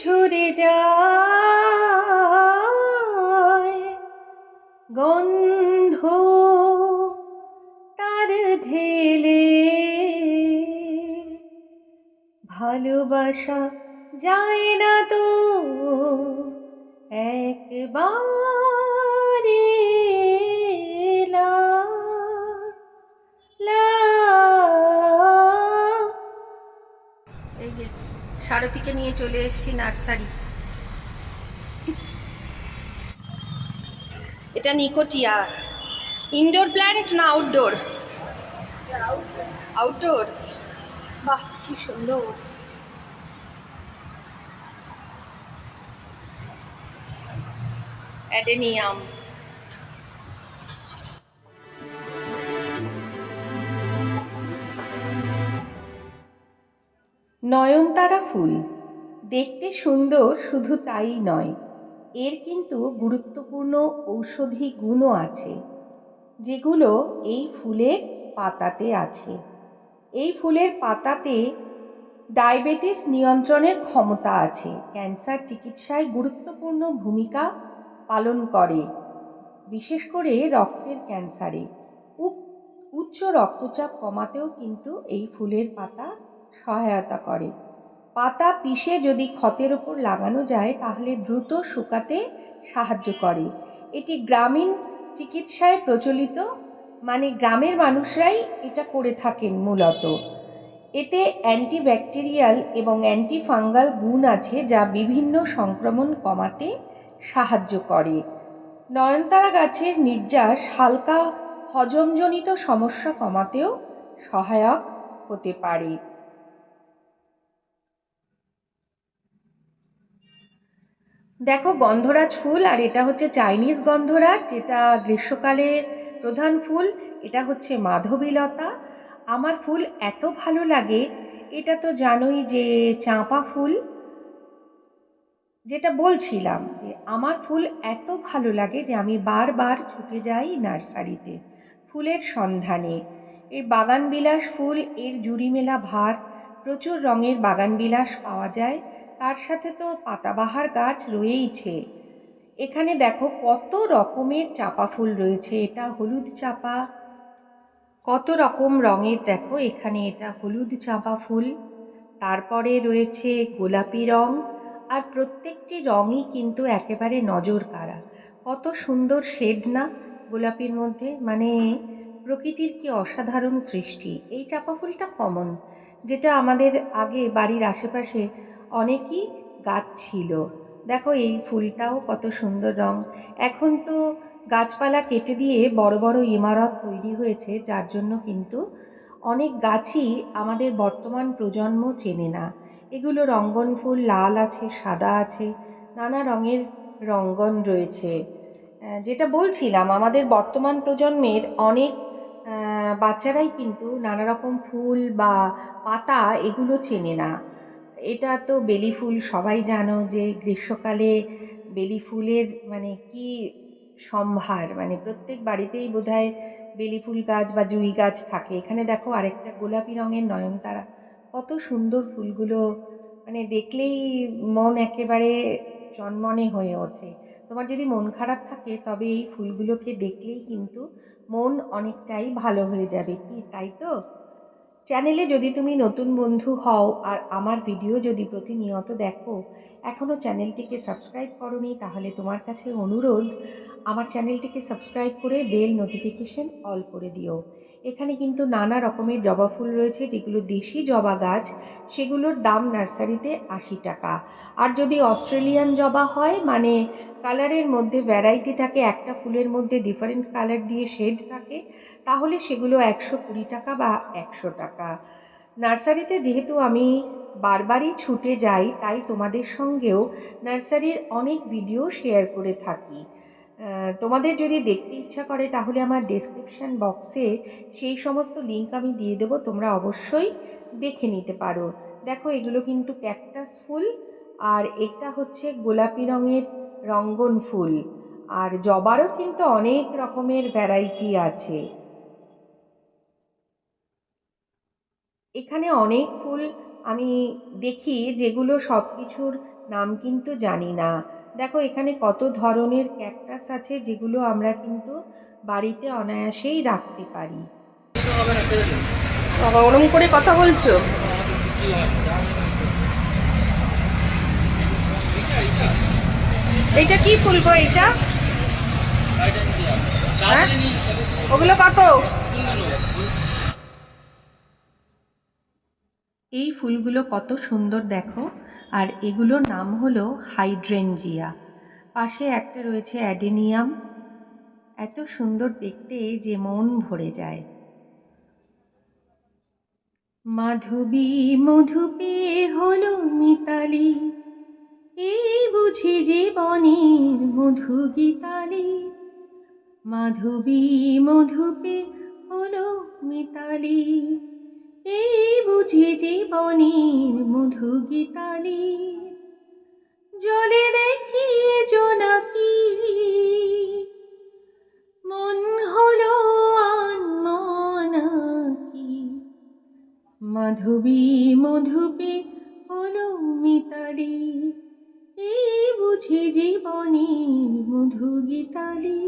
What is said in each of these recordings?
ঝরে যায় গন্ধ তার ঢেলে, ভালোবাসা যায় না তো একবারে লা লা। এই যে সারথীকে নিয়ে চলে এসেছি নার্সারি। এটা নিকোটিয়া। ইনডোর প্ল্যান্ট না আউটডোর? আউটডোর। বাহ কি সুন্দর। অ্যাডেনিয়াম। নয়নতারা ফুল দেখতে সুন্দর, শুধু তাই নয়, এর কিন্তু গুরুত্বপূর্ণ ঔষধি গুণও আছে, যেগুলো এই ফুলের পাতাতে আছে। এই ফুলের পাতাতে ডায়াবেটিস নিয়ন্ত্রণের ক্ষমতা আছে, ক্যান্সার চিকিৎসায় গুরুত্বপূর্ণ ভূমিকা পালন করে, বিশেষ করে রক্তের ক্যান্সারে। উচ্চ রক্তচাপ কমাতেও কিন্তু এই ফুলের পাতা সহায়তা করে। পাতা পিষে যদি ক্ষতের ওপর লাগানো যায় তাহলে দ্রুত শুকাতে সাহায্য করে। এটি গ্রামীণ চিকিৎসায় প্রচলিত, মানে গ্রামের মানুষরাই এটা করে থাকেন মূলত। এতে অ্যান্টিব্যাকটেরিয়াল এবং অ্যান্টিফাঙ্গাল গুণ আছে, যা বিভিন্ন সংক্রমণ কমাতে সাহায্য করে। নয়নতারা গাছের নির্যাস হালকা হজমজনিত সমস্যা কমাতেও সহায়ক হতে পারে। দেখো গন্ধরাজ ফুল, আর এটা হচ্ছে চাইনিজ গন্ধরাজ, যেটা গ্রীষ্মকালে প্রধান ফুল। এটা হচ্ছে মাধবীলতা। আমার ফুল এত ভালো লাগে, এটা তো জানোই যে চাঁপা ফুল, যেটা বলছিলাম যে আমার ফুল এত ভালো লাগে যে আমি বারবার ছুটে যাই নার্সারিতে ফুলের সন্ধানে। এই বাগানবিলাস ফুল, এর জুড়ি মেলা ভার, প্রচুর রঙের বাগানবিলাস পাওয়া যায়। তার সাথে তো পাতাবাহার গাছ রয়েইছে। এখানে দেখো কত রকমের চাপা ফুল রয়েছে। এটা হলুদ চাপা, কত রকম রঙের, দেখো এখানে এটা হলুদ চাপা ফুল, তারপরে রয়েছে গোলাপি রং। আর প্রত্যেকটি রঙই কিন্তু একেবারে নজর কাড়া। কত সুন্দর শেড না গোলাপির মধ্যে, মানে প্রকৃতির কি অসাধারণ সৃষ্টি। এই চাপা ফুলটা কমন, যেটা আমাদের আগে বাড়ির আশেপাশে অনেকই গাছ ছিল। দেখো এই ফুলটাও কত সুন্দর রং। এখন তো গাছপালা কেটে দিয়ে বড় বড় ইমারত তৈরি হয়েছে, যার জন্য কিন্তু অনেক গাছই আমাদের বর্তমান প্রজন্ম চেনে না। এগুলো রঙ্গন ফুল, লাল আছে, সাদা আছে, নানা রঙের রঙ্গন রয়েছে। যেটা বলছিলাম, আমাদের বর্তমান প্রজন্মের অনেক বাচ্চারাই কিন্তু নানা রকম ফুল বা পাতা এগুলো চেনে না। এটা তো বেলি ফুল, সবাই জানো যে গ্রীষ্মকালে বেলি ফুলের মানে কি সম্ভার, মানে প্রত্যেক বাড়িতেই বোধহয় বেলি ফুল গাছ বা জুঁই গাছ থাকে। এখানে দেখো আরেকটা গোলাপি রঙের নয়নতারা, কত সুন্দর ফুলগুলো, মানে দেখলেই মন একেবারে চনমনে হয়ে ওঠে। তোমার যদি মন খারাপ থাকে তবে এই ফুলগুলোকে দেখলেই কিন্তু মন অনেকটাই ভালো হয়ে যাবে, কি তাই তো? চ্যানেলে যদি তুমি নতুন বন্ধু হও আর আমার ভিডিও যদি প্রতিনিয়ত দেখো, এখনও চ্যানেলটিকে সাবস্ক্রাইব করোনি, তাহলে তোমার কাছে অনুরোধ আমার চ্যানেলটিকে সাবস্ক্রাইব করে বেল নোটিফিকেশন অল করে দিও। এখানে কিন্তু নানা রকমের জবা ফুল রয়েছে, যেগুলো দেশি জবা গাছ, সেগুলোর দাম নার্সারিতে 80 টাকা। আর যদি অস্ট্রেলিয়ান জবা হয়, মানে কালারের মধ্যে ভ্যারাইটি থাকে, একটা ফুলের মধ্যে ডিফারেন্ট কালার দিয়ে শেড থাকে, তাহলে সেগুলো 120 টাকা বা 100 টাকা। নার্সারিতে যেহেতু আমি বারবারই ছুটে যাই, তাই তোমাদের সঙ্গেও নার্সারির অনেক ভিডিও শেয়ার করে থাকি। তোমাদের যদি দেখতে ইচ্ছা করে তাহলে আমার ডেসক্রিপশন বক্সে সেই সমস্ত লিঙ্ক আমি দিয়ে দেবো, তোমরা অবশ্যই দেখে নিতে পারো। দেখো এগুলো কিন্তু ক্যাকটাস ফুল, আর এটা হচ্ছে গোলাপি রঙের রঙ্গন ফুল। আর জবারও কিন্তু অনেক রকমের ভ্যারাইটি আছে। এখানে অনেক ফুল আমি দেখি যেগুলো সব কিছুর নাম কিন্তু জানি না। দেখো এখানে কত ধরনের ক্যাকটাস আছে যেগুলো আমরা কিন্তু বাড়িতে অনায়াসেই রাখতে পারি। বাবা ওরম করে কথা বলছো? এইটা কি ফুল গো এইটা? হ্যাঁ, ওগুলো কত? এই ফুলগুলো কত সুন্দর দেখো, আর এগুলোর নাম হলো হাইড্রেনজিয়া। পাশে একটা রয়েছে অ্যাডেনিয়াম, এত সুন্দর দেখতে যে মন ভরে যায়। মাধবী মধু পেয়ে হলো মিতালি, এই বুঝি জীবনের মধু গীতালি। মাধবী মধু পেয়ে হলো মিতালি, এই বুঝি জীবনের মধু গীতালি। জলে দেখি জোনাকি, মন হলো আনমনাকি। মাধবী মধুপে হলো মিতালি, এই বুঝি জীবনের মধু গীতালি।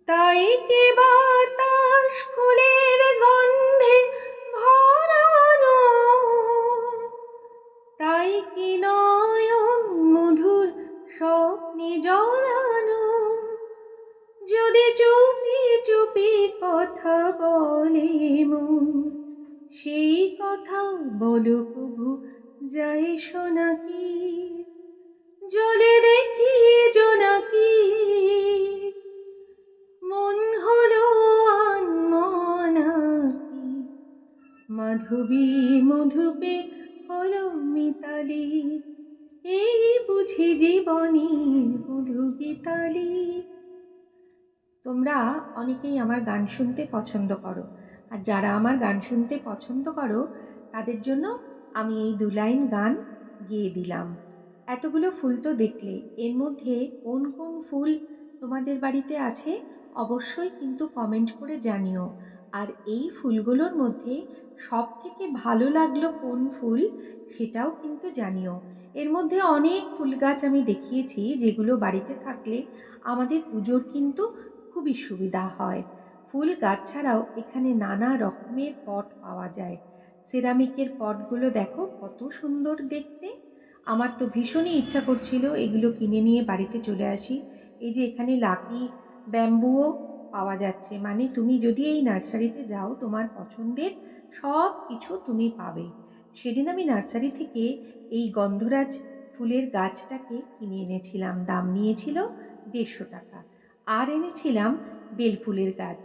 তাই কে বাতাস ফুলের গন্ধে ভরানো, তাই কি নয়ন মধুর স্বপ্নে জড়ানো। যদি চুপি চুপি কথা বলে মন, সেই কথা বলো কভু যায় শোনাকি। জলে দেখি জোনাকি, মন হলো আনমনাকি। মাধবী মধুপে হলো মিতালি, এই বুঝি জীবনের মধু গীতালি। তোমরা অনেকেই আমার গান শুনতে পছন্দ করো, আর যারা আমার গান শুনতে পছন্দ করো তাদের জন্য আমি এই 2 লাইন গান গেয়ে দিলাম। এতগুলো ফুল তো দেখলে, এর মধ্যে কোন কোন ফুল তোমাদের বাড়িতে আছে অবশ্যই কিন্তু কমেন্ট করে জানিও। আর এই ফুলগুলোর মধ্যে সবথেকে ভালো লাগলো কোন ফুল সেটাও কিন্তু জানিও। এর মধ্যে অনেক ফুল গাছ আমি দেখিয়েছি যেগুলো বাড়িতে থাকলে আমাদের পুজোর কিন্তু খুবই সুবিধা হয়। ফুল গাছ ছাড়াও এখানে নানা রকমের পট পাওয়া যায়। সেরামিকের পটগুলো দেখো কত সুন্দর দেখতে। আমার তো ভীষণই ইচ্ছা করছিল এগুলো কিনে নিয়ে বাড়িতে চলে আসি। এই যে এখানে লাকি ব্যাম্বুও পাওয়া যাচ্ছে, মানে তুমি যদি এই নার্সারিতে যাও তোমার পছন্দের সব কিছু তুমি পাবে। সেদিন আমি নার্সারি থেকে এই গন্ধরাজ ফুলের গাছটাকে কিনে এনেছিলাম, দাম নিয়েছিল 150 টাকা। আর এনেছিলাম বেল ফুলের গাছ,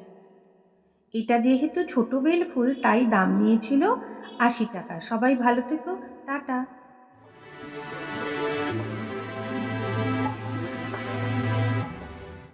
এটা যেহেতু ছোট বেল ফুল তাই দাম নিয়েছিল 80 টাকা। সবাই ভালো থেকো, টাটা।